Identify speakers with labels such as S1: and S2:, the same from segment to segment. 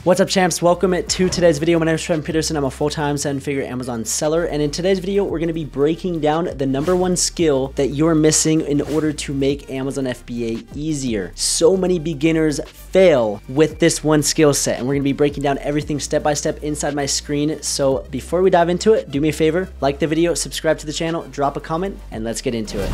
S1: What's up, champs? Welcome to today's video. My name is Trent Peterson. I'm a full-time seven-figure Amazon seller, and in today's video, we're going to be breaking down the #1 skill that you're missing in order to make Amazon FBA easier. So many beginners fail with this one skill set, and we're going to be breaking down everything step by step inside my screen. So before we dive into it, do me a favor, like the video, subscribe to the channel, drop a comment, and let's get into it.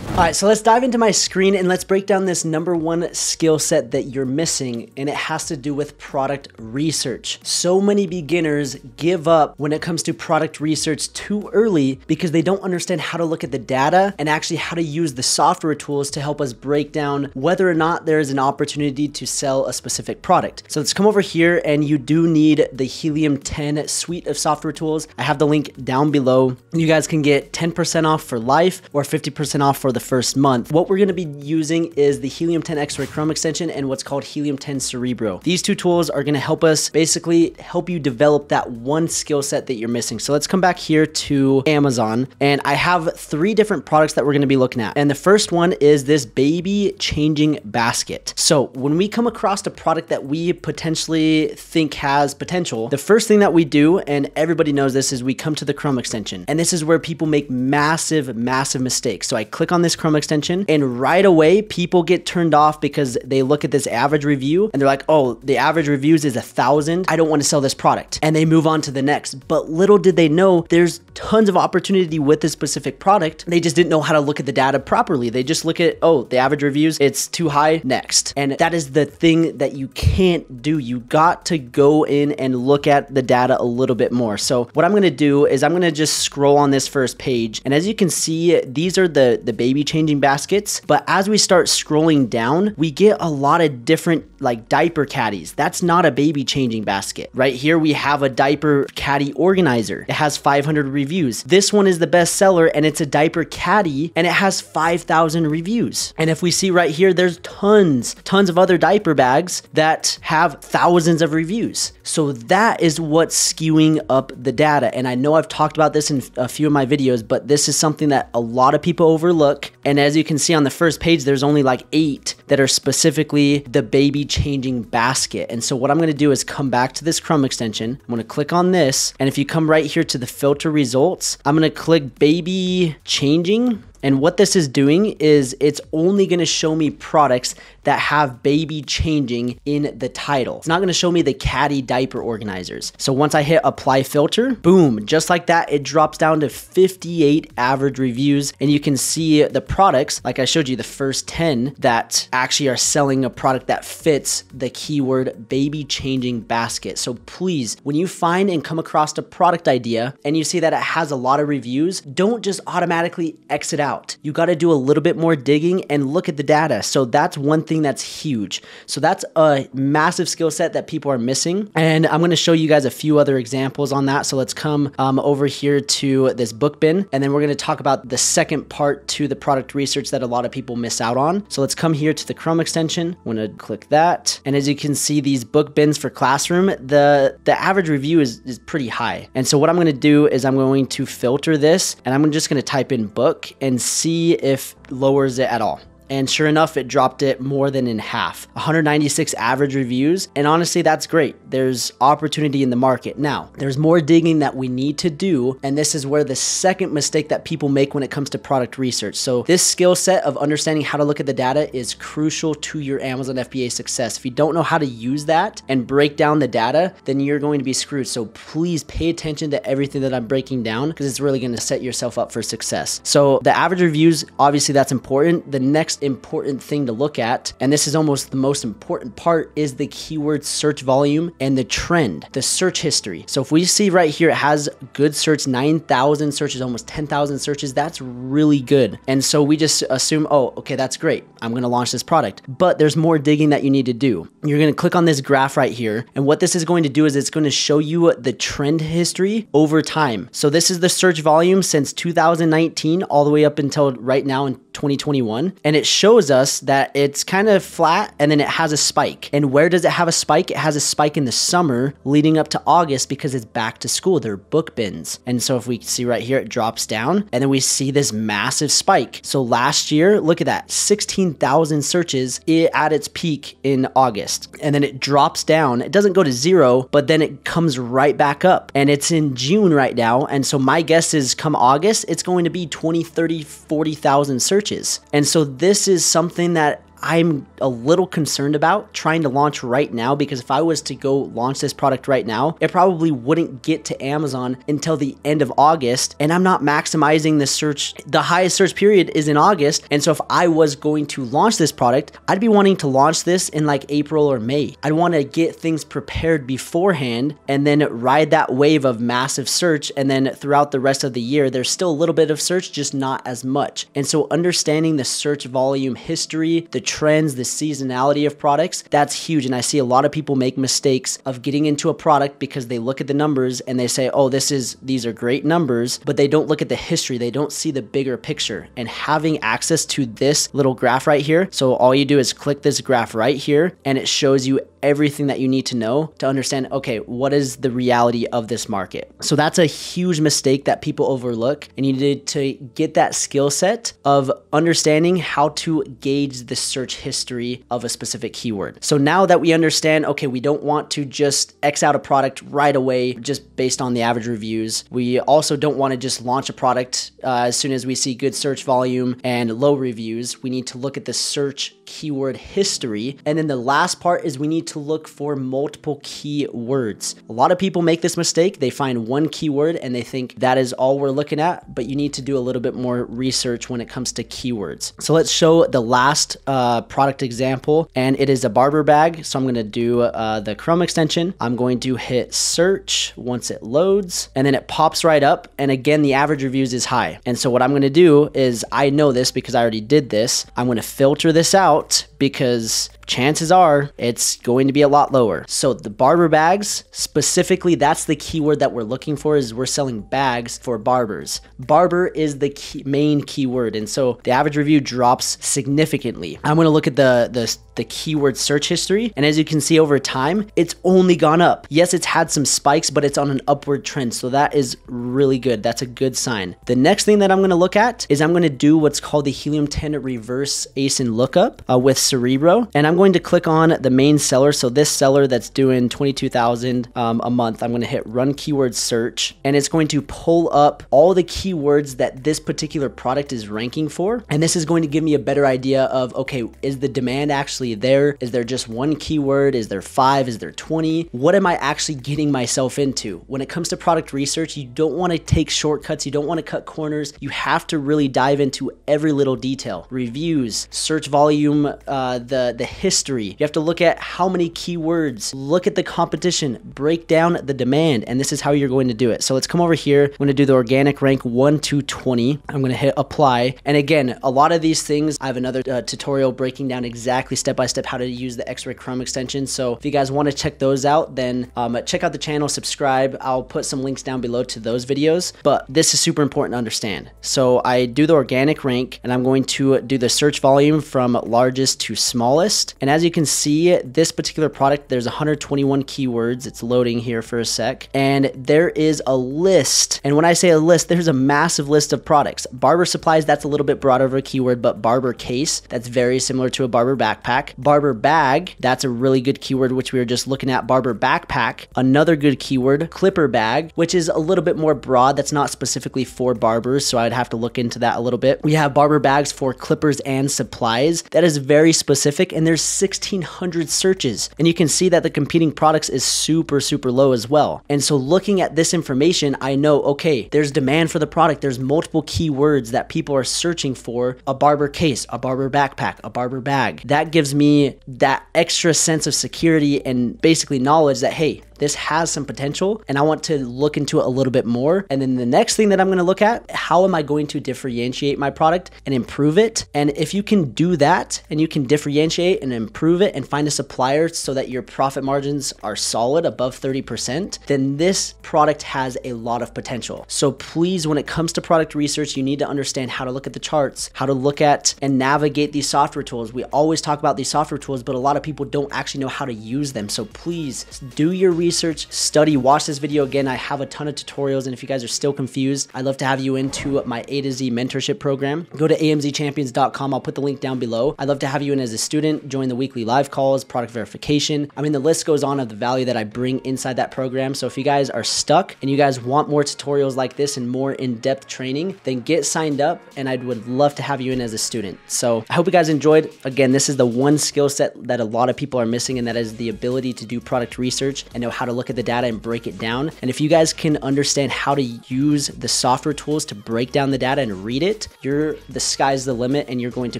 S1: All right, so let's dive into my screen and let's break down this #1 skill set that you're missing, and it has to do with product research. So many beginners give up when it comes to product research too early because they don't understand how to look at the data and actually how to use the software tools to help us break down whether or not there is an opportunity to sell a specific product. So let's come over here, and you do need the Helium 10 suite of software tools. I have the link down below. You guys can get 10% off for life or 50% off for the first month. What we're going to be using is the Helium 10 X-Ray Chrome extension and what's called Helium 10 Cerebro. These two tools are going to help us basically help you develop that one skill set that you're missing. So let's come back here to Amazon, and I have 3 different products that we're going to be looking at. And the first one is this baby changing basket. So when we come across a product that we potentially think has potential, the first thing that we do, and everybody knows this, is we come to the Chrome extension. And this is where people make massive mistakes. So I click on this Chrome extension, and right away people get turned off because they look at this average review and they're like, oh, the average reviews is 1,000. I don't want to sell this product. And they move on to the next. But little did they know there's tons of opportunity with this specific product. They just didn't know how to look at the data properly. They just look at, oh, the average reviews, it's too high, next. And that is the thing that you can't do. You got to go in and look at the data a little bit more. So what I'm going to do is I'm going to just scroll on this first page. And as you can see, these are the baby changing baskets. But as we start scrolling down, we get a lot of different like diaper caddies. That's not a baby changing basket. Right here, we have a diaper caddy organizer. It has 500 reviews. This one is the best seller, and it's a diaper caddy, and it has 5,000 reviews. And if we see right here, there's tons of other diaper bags that have thousands of reviews. So that is what's skewing up the data. And I know I've talked about this in a few of my videos, but this is something that a lot of people overlook. And as you can see on the first page, there's only like 8 that are specifically the baby changing basket. And so what I'm going to do is come back to this Chrome extension. I'm going to click on this. And if you come right here to the filter results, I'm going to click baby changing. And what this is doing is it's only going to show me products that have baby changing in the title. It's not going to show me the caddy diaper organizers. So once I hit apply filter, boom, just like that, it drops down to 58 average reviews. And you can see the products, like I showed you, the first 10 that actually are selling a product that fits the keyword baby changing basket. So please, when you find and come across a product idea and you see that it has a lot of reviews, don't just automatically exit out. You got to do a little bit more digging and look at the data. So that's one thing that's huge. So that's a massive skill set that people are missing. And I'm going to show you guys a few other examples on that. So let's come over here to this book bin, and then we're going to talk about the second part to the product research that a lot of people miss out on. So let's come here to the Chrome extension. I'm going to click that. And as you can see, these book bins for classroom, the average review is pretty high. And so what I'm going to do is I'm going to filter this, and I'm just going to type in book and see if it lowers it at all. And sure enough, it dropped it more than in half. 196 average reviews. And honestly, that's great. There's opportunity in the market. Now, there's more digging that we need to do. And this is where the second mistake that people make when it comes to product research. So this skill set of understanding how to look at the data is crucial to your Amazon FBA success. If you don't know how to use that and break down the data, then you're going to be screwed. So please pay attention to everything that I'm breaking down, because it's really going to set yourself up for success. So the average reviews, obviously that's important. The next important thing to look at, and this is almost the most important part, is the keyword search volume and the trend, the search history. So if we see right here, it has good search, 9,000 searches, almost 10,000 searches. That's really good. And so we just assume, oh, okay, that's great. I'm going to launch this product. But there's more digging that you need to do. You're going to click on this graph right here. And what this is going to do is it's going to show you the trend history over time. So this is the search volume since 2019 all the way up until right now in 2021. And it shows us that it's kind of flat and then it has a spike. And where does it have a spike? It has a spike in the summer leading up to August because it's back to school. They're book bins. And so if we see right here, it drops down and then we see this massive spike. So last year, look at that, 16,000 searches at its peak in August. And then it drops down. It doesn't go to zero, but then it comes right back up. And it's in June right now. And so my guess is come August, it's going to be 20, 30, 40,000 searches. And so this is something that I'm a little concerned about trying to launch right now, because if I was to go launch this product right now, it probably wouldn't get to Amazon until the end of August, and I'm not maximizing the search. The highest search period is in August, and so if I was going to launch this product, I'd be wanting to launch this in like April or May. I'd want to get things prepared beforehand and then ride that wave of massive search, and then throughout the rest of the year, there's still a little bit of search, just not as much. And so understanding the search volume history, the trends, the seasonality of products, that's huge. And I see a lot of people make mistakes of getting into a product because they look at the numbers and they say, oh, these are great numbers, but they don't look at the history. They don't see the bigger picture. And having access to this little graph right here, so all you do is click this graph right here and it shows you everything that you need to know to understand, okay, what is the reality of this market? So that's a huge mistake that people overlook, and you need to get that skill set of understanding how to gauge the search history of a specific keyword. So now that we understand, okay, we don't want to just X out a product right away just based on the average reviews. We also don't want to just launch a product as soon as we see good search volume and low reviews. We need to look at the search keyword history. And then the last part is we need to look for multiple keywords. A lot of people make this mistake. They find one keyword and they think that is all we're looking at, but you need to do a little bit more research when it comes to keywords. So let's show the last product example, and it is a barber bag. So I'm going to do the Chrome extension. I'm going to hit search once it loads, and then it pops right up. And again, the average reviews is high. And so what I'm going to do is, I know this because I already did this. I'm going to filter this out because chances are it's going to be a lot lower. So the barber bags, specifically, that's the keyword that we're looking for, is we're selling bags for barbers. Barber is the main keyword. And so the average review drops significantly. I'm going to look at the keyword search history. And as you can see over time, it's only gone up. Yes, it's had some spikes, but it's on an upward trend. So that is really good. That's a good sign. The next thing that I'm going to look at is I'm going to do what's called the Helium 10 reverse ASIN lookup with Cerebro. And I'm going to click on the main seller. So this seller that's doing 22,000 a month, I'm going to hit run keyword search, and it's going to pull up all the keywords that this particular product is ranking for. And this is going to give me a better idea of, okay, is the demand actually there? Is there just one keyword? Is there 5? Is there 20? What am I actually getting myself into? When it comes to product research, you don't want to take shortcuts. You don't want to cut corners. You have to really dive into every little detail. Reviews, search volume, the history. You have to look at how many keywords, look at the competition, break down the demand, and this is how you're going to do it. So let's come over here. I'm going to do the organic rank 1 to 20. I'm going to hit apply. And again, a lot of these things, I have another tutorial breaking down exactly step by step how to use the X-Ray Chrome extension. So if you guys want to check those out, then check out the channel, subscribe. I'll put some links down below to those videos, but this is super important to understand. So I do the organic rank, and I'm going to do the search volume from largest to smallest. And as you can see, this particular product, there's 121 keywords. It's loading here for a sec. And there is a list. And when I say a list, there's a massive list of products. Barber supplies, that's a little bit broader of a keyword, but barber case, that's very similar to a barber backpack. Barber bag, that's a really good keyword, which we were just looking at. Barber backpack, another good keyword. Clipper bag, which is a little bit more broad. That's not specifically for barbers, so I'd have to look into that a little bit. We have barber bags for clippers and supplies. That is very specific, and there's 1,600 searches. And you can see that the competing products is super, super low as well. And so looking at this information, I know, okay, there's demand for the product. There's multiple keywords that people are searching for: a barber case, a barber backpack, a barber bag. That gives me that extra sense of security and basically knowledge that, hey, this has some potential and I want to look into it a little bit more. And then the next thing that I'm going to look at, how am I going to differentiate my product and improve it? And if you can do that and you can differentiate and improve it and find a supplier so that your profit margins are solid above 30%, then this product has a lot of potential. So please, when it comes to product research, you need to understand how to look at the charts, how to look at and navigate these software tools. We always talk about these software tools, but a lot of people don't actually know how to use them. So please do your research, study, watch this video again. I have a ton of tutorials, and if you guys are still confused, I'd love to have you into my A to Z mentorship program. Go to amzchampions.com. I'll put the link down below. I'd love to have you in as a student, join the weekly live calls, product verification. I mean, the list goes on of the value that I bring inside that program. So if you guys are stuck and you guys want more tutorials like this and more in-depth training, then get signed up and I would love to have you in as a student. So I hope you guys enjoyed. Again, this is the one skill set that a lot of people are missing, and that is the ability to do product research and know how to look at the data and break it down. And if you guys can understand how to use the software tools to break down the data and read it, the sky's the limit and you're going to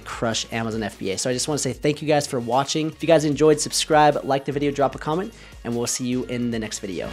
S1: crush Amazon FBA. So I just want to say thank you guys for watching. If you guys enjoyed, subscribe, like the video, drop a comment, and we'll see you in the next video.